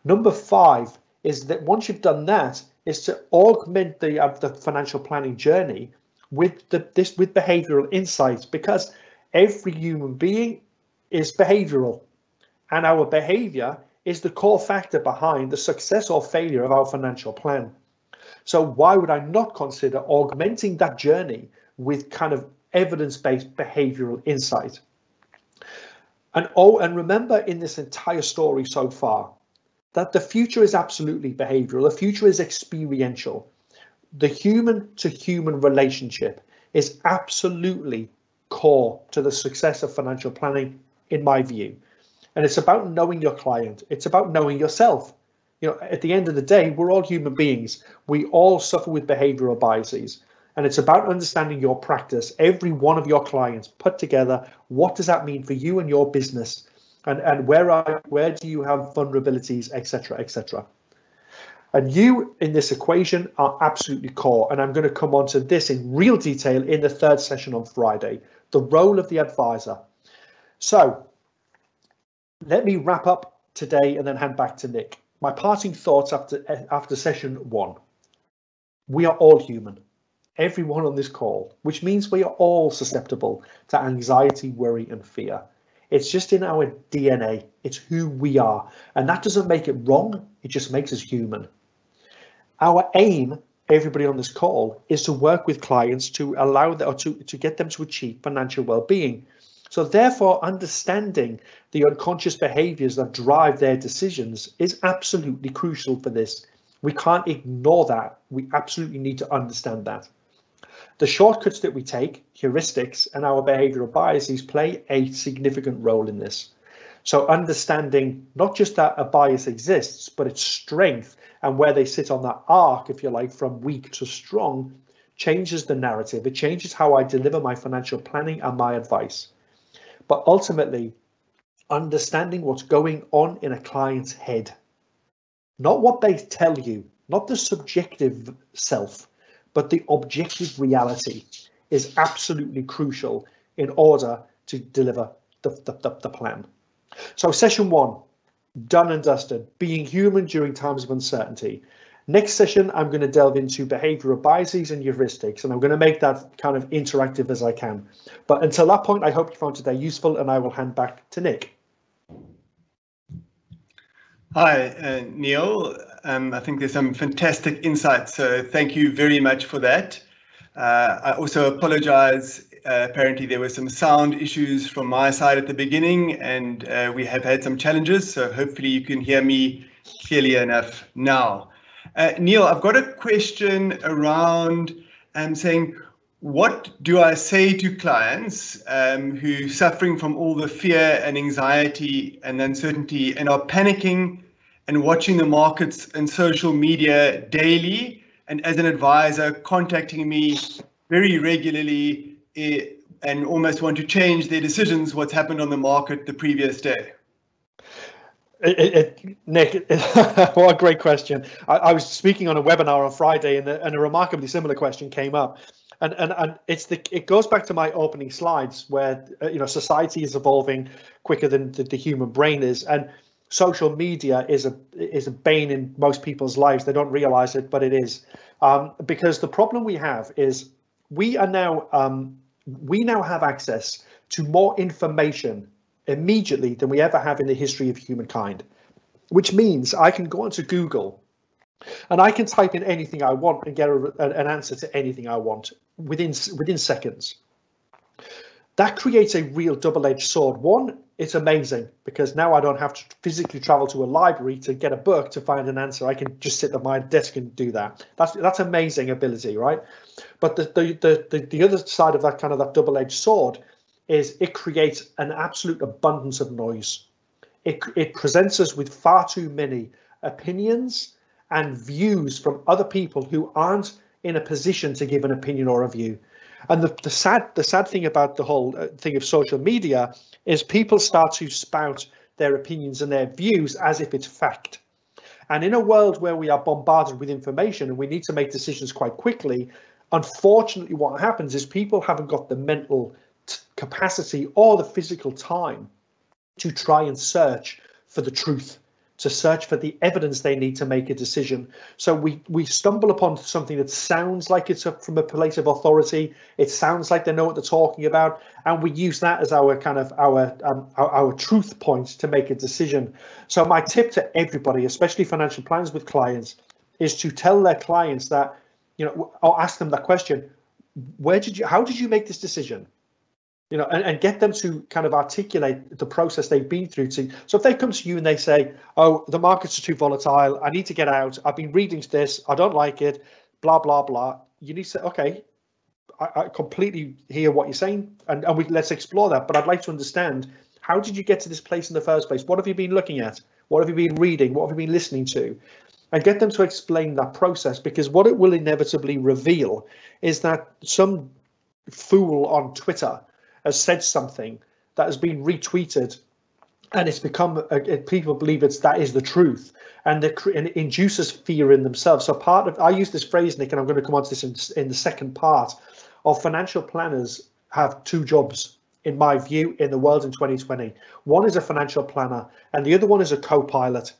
Number 5 is that once you've done that, is to augment the financial planning journey with with behavioral insights, because every human being is behavioral, and our behavior is the core factor behind the success or failure of our financial plan. So why would I not consider augmenting that journey with kind of evidence-based behavioral insight? And remember, in this entire story so far, that the future is absolutely behavioral. The future is experiential. The human to human relationship is absolutely core to the success of financial planning, in my view. And it's about knowing your client. It's about knowing yourself. You know, at the end of the day, we're all human beings. We all suffer with behavioral biases. And it's about understanding your practice, every one of your clients put together. What does that mean for you and your business? And where do you have vulnerabilities, etc., etc. And you in this equation are absolutely core. And I'm going to come on to this in real detail in the 3rd session on Friday, the role of the advisor. So let me wrap up today and then hand back to Nick. My parting thoughts after session 1. We are all human, everyone on this call, which means we are all susceptible to anxiety, worry, and fear. It's just in our DNA. It's who we are. And that doesn't make it wrong. It just makes us human. Our aim, everybody on this call, is to work with clients to allow them, or to get them to achieve financial well-being. So therefore, understanding the unconscious behaviors that drive their decisions is absolutely crucial for this. We can't ignore that. We absolutely need to understand that. The shortcuts that we take, heuristics, and our behavioral biases play a significant role in this. So understanding not just that a bias exists, but its strength and where they sit on that arc, if you like, from weak to strong, changes the narrative. It changes how I deliver my financial planning and my advice. But ultimately, understanding what's going on in a client's head, not what they tell you, not the subjective self, but the objective reality, is absolutely crucial in order to deliver the plan. So session 1, done and dusted, being human during times of uncertainty. Next session, I'm going to delve into behavioral biases and heuristics, and I'm going to make that kind of interactive as I can. But until that point, I hope you found today useful, and I will hand back to Nick. Hi, Neil. I think there's some fantastic insights, so thank you very much for that. I also apologize. Apparently there were some sound issues from my side at the beginning, and we have had some challenges, so hopefully you can hear me clearly enough now. Neil, I've got a question around saying, what do I say to clients who are suffering from all the fear and anxiety and uncertainty and are panicking and watching the markets and social media daily, and as an advisor contacting me very regularly and almost want to change their decisions, what's happened on the market the previous day? Nick, what a great question. I was speaking on a webinar on Friday, and a remarkably similar question came up. And it goes back to my opening slides where society is evolving quicker than the human brain is. And social media is a bane in most people's lives. They don't realize it, but it is, because the problem we have is we now have access to more information immediately than we ever have in the history of humankind, which means I can go onto Google and I can type in anything I want and get an answer to anything I want within seconds. That creates a real double-edged sword. One, it's amazing because now I don't have to physically travel to a library to get a book to find an answer. I can just sit at my desk and do that. That's amazing ability, right? But the other side of that double-edged sword is it creates an absolute abundance of noise. It presents us with far too many opinions and views from other people who aren't in a position to give an opinion or a view. And the sad thing about the whole thing of social media is people start to spout their opinions and their views as if it's fact. And in a world where we are bombarded with information and we need to make decisions quite quickly, unfortunately what happens is people haven't got the mental capacity or the physical time to try and search for the truth, to search for the evidence they need to make a decision. So we stumble upon something that sounds like it's from a place of authority. It sounds like they know what they're talking about, and we use that as our our truth point to make a decision. So my tip to everybody, especially financial planners with clients, is to tell their clients that, or ask them that question: how did you make this decision? And get them to kind of articulate the process they've been through. So if they come to you and they say, oh, the markets are too volatile, I need to get out, I've been reading this, I don't like it, blah, blah, blah. You need to say, okay, I completely hear what you're saying, and let's explore that. But I'd like to understand, how did you get to this place in the first place? What have you been looking at? What have you been reading? What have you been listening to? And get them to explain that process, because what it will inevitably reveal is that some fool on Twitter has said something that has been retweeted, and it's become people believe that is the truth, and it induces fear in themselves. So I use this phrase, Nick, and I'm going to come on to this in the second part of financial planners have two jobs, in my view, in the world in 2020. One is a financial planner, and the other one is a co-pilot,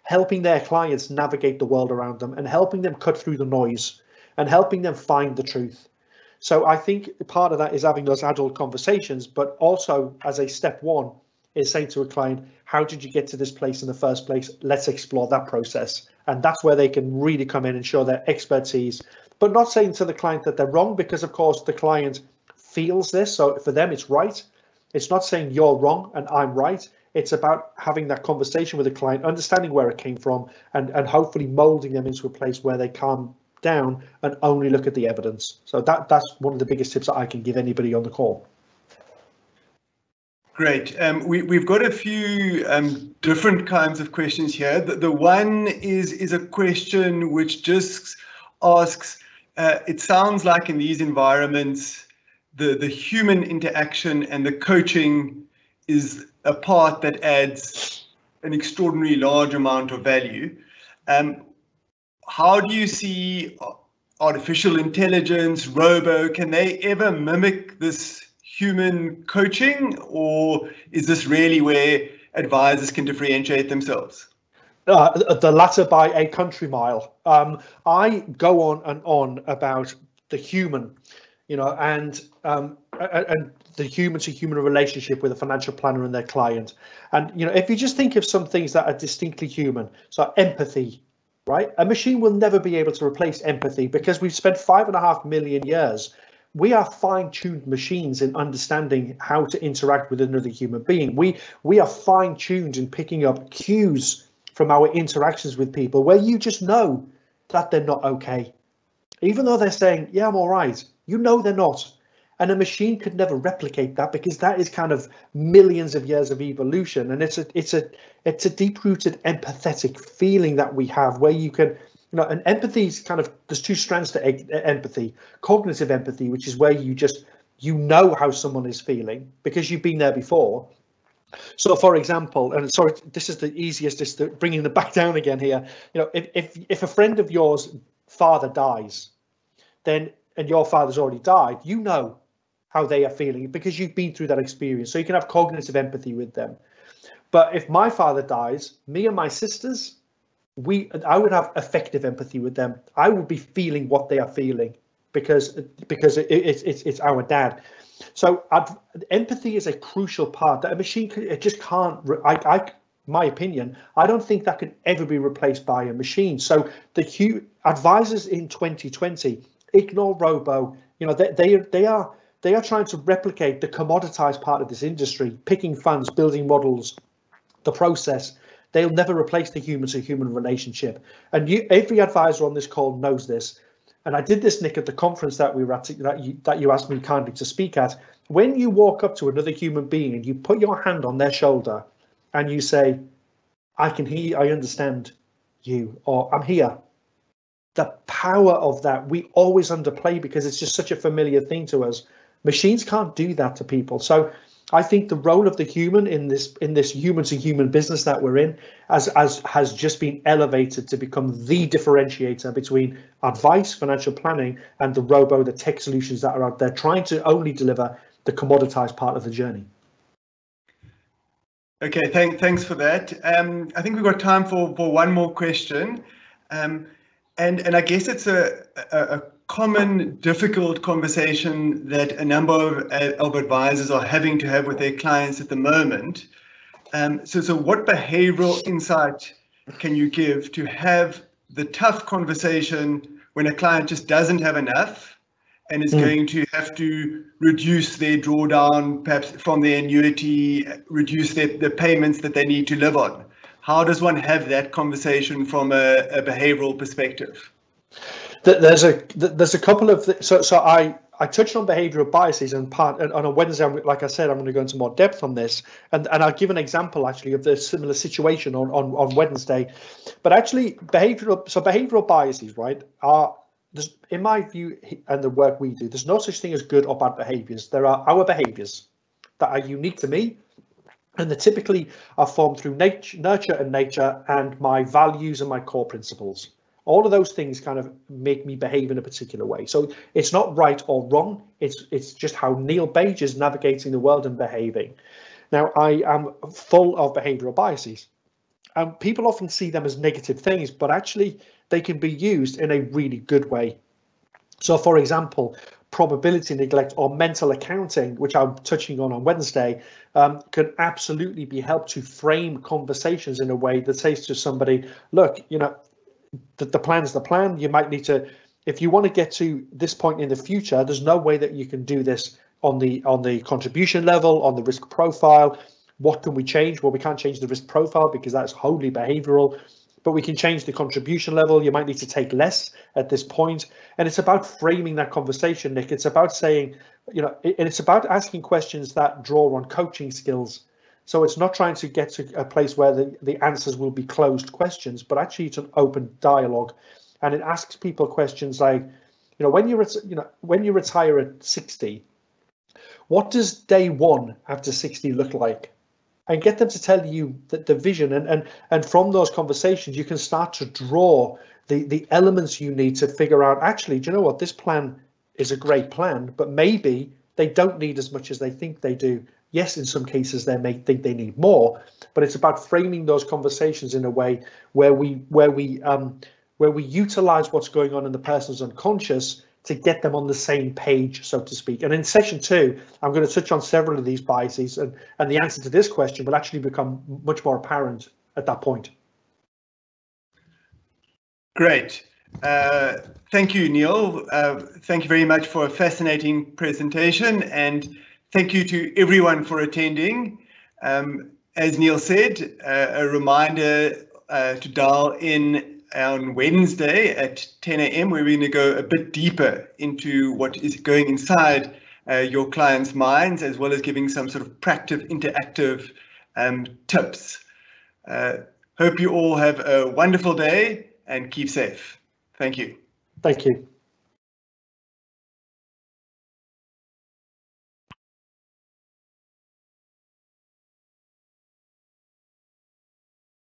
helping their clients navigate the world around them and helping them cut through the noise and helping them find the truth. So I think part of that is having those adult conversations, but also as a step one is saying to a client, how did you get to this place in the first place? Let's explore that process. And that's where they can really come in and show their expertise, but not saying to the client that they're wrong, because of course the client feels this. So for them, it's right. It's not saying you're wrong and I'm right. It's about having that conversation with the client, understanding where it came from, and hopefully molding them into a place where they calm down and only look at the evidence. So that's one of the biggest tips that I can give anybody on the call. Great. We've got a few different kinds of questions here. The one is a question which just asks, it sounds like in these environments, the human interaction and the coaching is a part that adds an extraordinarily large amount of value. How do you see artificial intelligence, robo, can they ever mimic this human coaching, or is this really where advisors can differentiate themselves? The latter by a country mile. I go on and on about the human, and the human to human relationship with a financial planner and their client. And, if you just think of some things that are distinctly human, so empathy, right? A machine will never be able to replace empathy, because we've spent 5.5 million years. We are fine-tuned machines in understanding how to interact with another human being. We are fine-tuned in picking up cues from our interactions with people where you just know that they're not okay. Even though they're saying, yeah, I'm all right, they're not. And a machine could never replicate that, because that is kind of millions of years of evolution. And it's a deep-rooted empathetic feeling that we have, where you can, and empathy is kind of, there's two strands to empathy. Cognitive empathy, which is where you know how someone is feeling because you've been there before. So, for example, and sorry, this is the easiest, just bringing them back down again here. If a friend of yours father dies, and your father's already died, how they are feeling because you've been through that experience. So you can have cognitive empathy with them. But if my father dies, me and my sisters, I would have effective empathy with them. I would be feeling what they are feeling because it's our dad. So empathy is a crucial part that a machine it just can't. My opinion, I don't think that can ever be replaced by a machine. So the advisors in 2020 ignore robo. You know, they are trying to replicate the commoditized part of this industry, picking funds, building models, the process. They'll never replace the human-to-human relationship. And every advisor on this call knows this. And I did this, Nick, at the conference that we were at, that you asked me kindly to speak at. When you walk up to another human being and you put your hand on their shoulder and you say, I can hear you, I understand you, or I'm here. The power of that we always underplay because it's just such a familiar thing to us. Machines can't do that to people. So I think the role of the human in this human-to-human business that we're in has just been elevated to become the differentiator between advice, financial planning, and the tech solutions that are out there trying to only deliver the commoditized part of the journey. Okay, thanks for that. I think we've got time for one more question, and I guess it's a common difficult conversation that a number of advisors are having to have with their clients at the moment. So what behavioral insight can you give to have the tough conversation when a client just doesn't have enough and is going to have to reduce their drawdown, perhaps from their annuity, reduce the payments that they need to live on? How does one have that conversation from a behavioral perspective? There's a couple of so I touched on behavioral biases and on Wednesday, like I said, I'm going to go into more depth on this, and I'll give an example actually of the similar situation on Wednesday. But actually, behavioral biases, right, are, in my view and the work we do, there's no such thing as good or bad behaviors. There are our behaviors that are unique to me, and they typically are formed through nurture and nature and my values and my core principles. All of those things kind of make me behave in a particular way. So it's not right or wrong. It's just how Neil Page is navigating the world and behaving. Now, I am full of behavioral biases. And people often see them as negative things, but actually they can be used in a really good way. So, for example, probability neglect or mental accounting, which I'm touching on Wednesday, can absolutely be helped to frame conversations in a way that says to somebody, look, you know, the plan's the plan. You might need to, if you want to get to this point in the future, there's no way that you can do this on the contribution level, on the risk profile. What can we change? Well, we can't change the risk profile because that's wholly behavioral, but we can change the contribution level. You might need to take less at this point. And it's about framing that conversation, Nick. It's about saying, you know, it's about asking questions that draw on coaching skills. So it's not trying to get to a place where the answers will be closed questions, but actually it's an open dialogue. And it asks people questions like, you know, when you retire at 60, what does day one after 60 look like? And get them to tell you that the vision, and from those conversations, you can start to draw the elements you need to figure out, actually, do you know what, this plan is a great plan, but maybe they don't need as much as they think they do. Yes, in some cases they may think they need more, but it's about framing those conversations in a way where we utilize what's going on in the person's unconscious to get them on the same page, so to speak. And in session 2, I'm going to touch on several of these biases, and the answer to this question will actually become much more apparent at that point. Great. Thank you, Neil. Thank you very much for a fascinating presentation, and thank you to everyone for attending. As Neil said, a reminder to dial in on Wednesday at 10 a.m. where we're going to go a bit deeper into what is going inside your clients' minds, as well as giving some sort of practical, interactive tips. Hope you all have a wonderful day and keep safe. Thank you. Thank you.